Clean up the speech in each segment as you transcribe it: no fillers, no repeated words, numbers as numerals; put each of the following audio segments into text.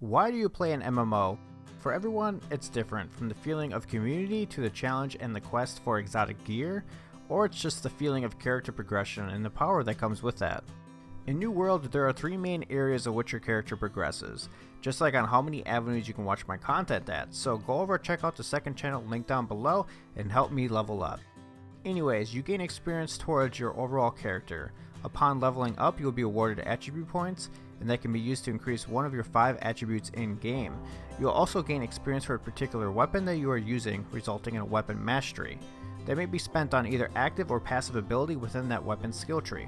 Why do you play an MMO? For everyone, it's different, from the feeling of community to the challenge and the quest for exotic gear, or it's just the feeling of character progression and the power that comes with that. In New World, there are three main areas of which your character progresses, just like on how many avenues you can watch my content at, so go over and check out the second channel linked down below and help me level up. Anyways, you gain experience towards your overall character. Upon leveling up, you will be awarded attribute points, and that can be used to increase one of your 5 attributes in game. You'll also gain experience for a particular weapon that you are using, resulting in a weapon mastery. That may be spent on either active or passive ability within that weapon's skill tree.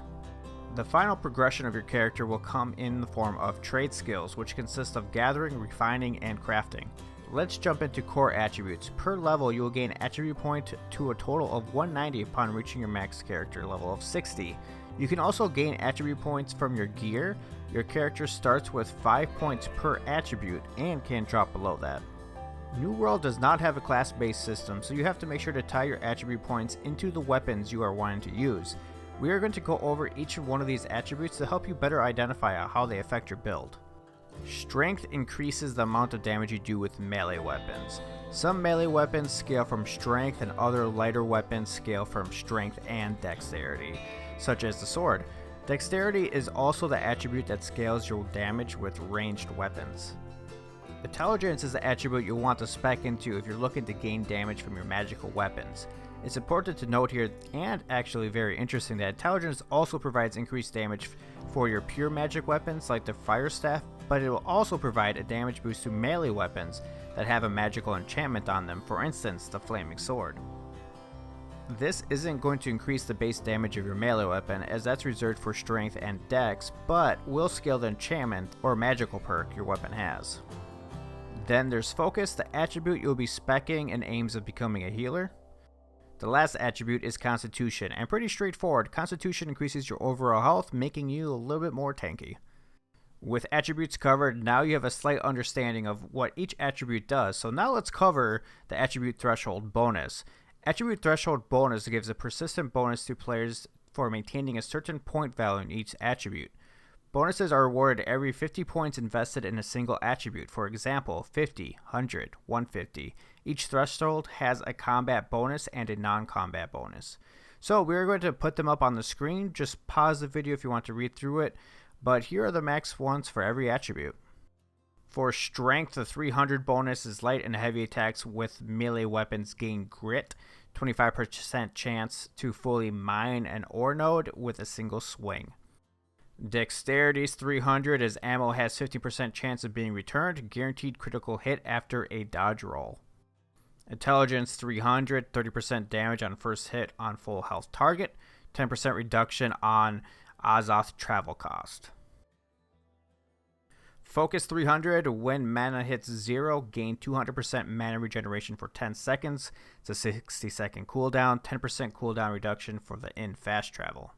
The final progression of your character will come in the form of trade skills, which consist of gathering, refining, and crafting. Let's jump into core attributes. Per level, you will gain attribute point to a total of 190 upon reaching your max character level of 60. You can also gain attribute points from your gear. Your character starts with 5 points per attribute and can drop below that. New World does not have a class-based system, so you have to make sure to tie your attribute points into the weapons you are wanting to use. We are going to go over each one of these attributes to help you better identify how they affect your build. Strength increases the amount of damage you do with melee weapons. Some melee weapons scale from strength and other lighter weapons scale from strength and dexterity, such as the sword. Dexterity is also the attribute that scales your damage with ranged weapons. Intelligence is the attribute you'll want to spec into if you're looking to gain damage from your magical weapons. It's important to note here, and actually very interesting, that intelligence also provides increased damage for your pure magic weapons like the fire staff, but it will also provide a damage boost to melee weapons that have a magical enchantment on them, for instance the flaming sword. This isn't going to increase the base damage of your melee weapon, as that's reserved for strength and dex, but will scale the enchantment or magical perk your weapon has. Then there's focus, the attribute you'll be speccing in aims of becoming a healer. The last attribute is Constitution, and pretty straightforward. Constitution increases your overall health, making you a little bit more tanky. With attributes covered, now you have a slight understanding of what each attribute does, so now let's cover the attribute threshold bonus. Attribute threshold bonus gives a persistent bonus to players for maintaining a certain point value in each attribute. Bonuses are awarded every 50 points invested in a single attribute, for example 50, 100, 150. Each threshold has a combat bonus and a non-combat bonus. So we're going to put them up on the screen. Just pause the video if you want to read through it, but here are the max ones for every attribute. For strength, the 300 bonus is light and heavy attacks with melee weapons gain grit, 25% chance to fully mine an ore node with a single swing. Dexterity's 300 as ammo has 50% chance of being returned, guaranteed critical hit after a dodge roll. Intelligence 300, 30% damage on first hit on full health target, 10% reduction on Azoth travel cost. Focus 300, when mana hits 0, gain 200% mana regeneration for 10 seconds. It's a 60-second cooldown, 10% cooldown reduction for the fast travel.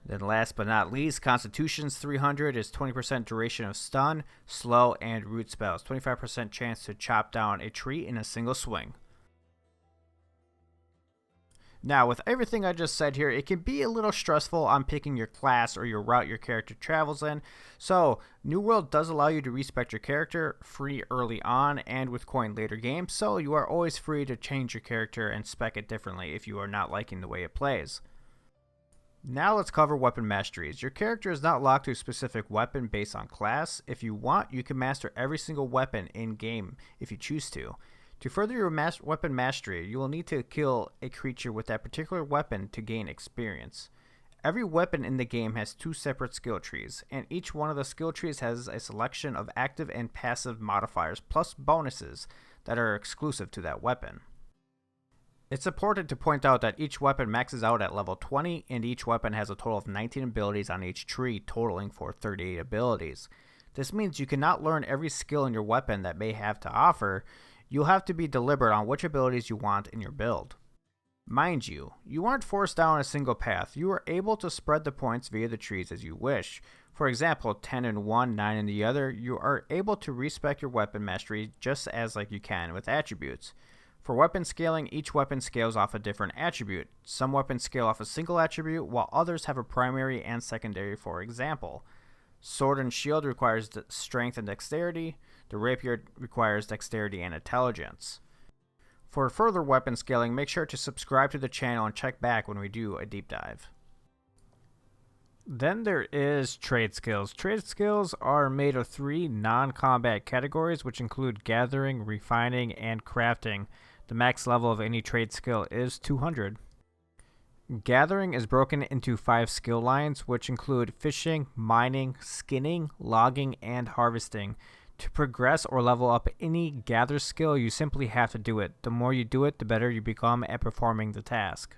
Then last but not least, Constitution's 300 is 20% duration of stun, slow, and root spells. 25% chance to chop down a tree in a single swing. Now, with everything I just said here, it can be a little stressful on picking your class or your route your character travels in. So, New World does allow you to respec your character free early on and with coin later games, so you are always free to change your character and spec it differently if you are not liking the way it plays. Now let's cover weapon masteries. Your character is not locked to a specific weapon based on class. If you want, you can master every single weapon in game if you choose to. To further your weapon mastery, you will need to kill a creature with that particular weapon to gain experience. Every weapon in the game has 2 separate skill trees, and each one of the skill trees has a selection of active and passive modifiers plus bonuses that are exclusive to that weapon. It's important to point out that each weapon maxes out at level 20, and each weapon has a total of 19 abilities on each tree, totaling for 38 abilities. This means you cannot learn every skill in your weapon that may have to offer. You'll have to be deliberate on which abilities you want in your build. Mind you, you aren't forced down a single path. You are able to spread the points via the trees as you wish. For example, 10 in one, 9 in the other. You are able to respec your weapon mastery just as like you can with attributes. For weapon scaling, each weapon scales off a different attribute. Some weapons scale off a single attribute, while others have a primary and secondary, for example. Sword and shield requires strength and dexterity. The rapier requires dexterity and intelligence. For further weapon scaling, make sure to subscribe to the channel and check back when we do a deep dive. Then there is trade skills. Trade skills are made of 3 non-combat categories, which include gathering, refining, and crafting. The max level of any trade skill is 200. Gathering is broken into 5 skill lines, which include fishing, mining, skinning, logging, and harvesting. To progress or level up any gather skill, you simply have to do it. The more you do it, the better you become at performing the task.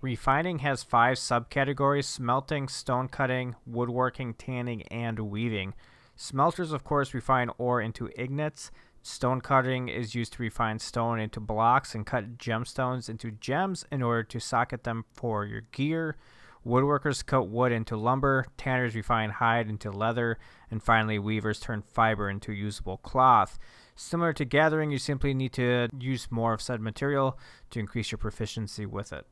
Refining has 5 subcategories: smelting, stone cutting, woodworking, tanning, and weaving. Smelters, of course, refine ore into ingots. Stone cutting is used to refine stone into blocks and cut gemstones into gems in order to socket them for your gear. Woodworkers cut wood into lumber. Tanners refine hide into leather. And finally, weavers turn fiber into usable cloth. Similar to gathering, you simply need to use more of said material to increase your proficiency with it.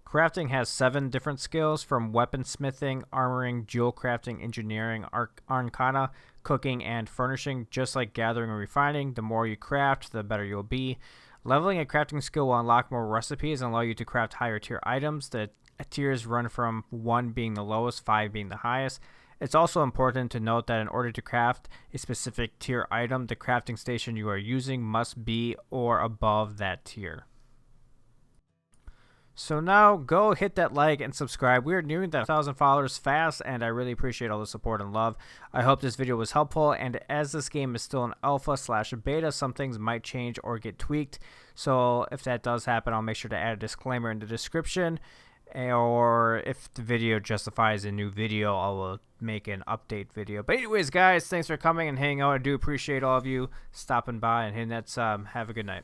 Crafting has 7 different skills, from weaponsmithing, armoring, jewel crafting, engineering, arcana, cooking, and furnishing. Just like gathering and refining, the more you craft, the better you'll be. Leveling a crafting skill will unlock more recipes and allow you to craft higher tier items. The tiers run from 1 being the lowest, 5 being the highest. It's also important to note that in order to craft a specific tier item, the crafting station you are using must be or above that tier. So now go hit that like and subscribe. We are nearing that 1,000 followers fast, and I really appreciate all the support and love. I hope this video was helpful, and as this game is still an alpha/beta, some things might change or get tweaked. So if that does happen, I'll make sure to add a disclaimer in the description, or if the video justifies a new video, I will make an update video. But anyways, guys, thanks for coming and hanging out. I do appreciate all of you stopping by and hitting that sub. Have a good night.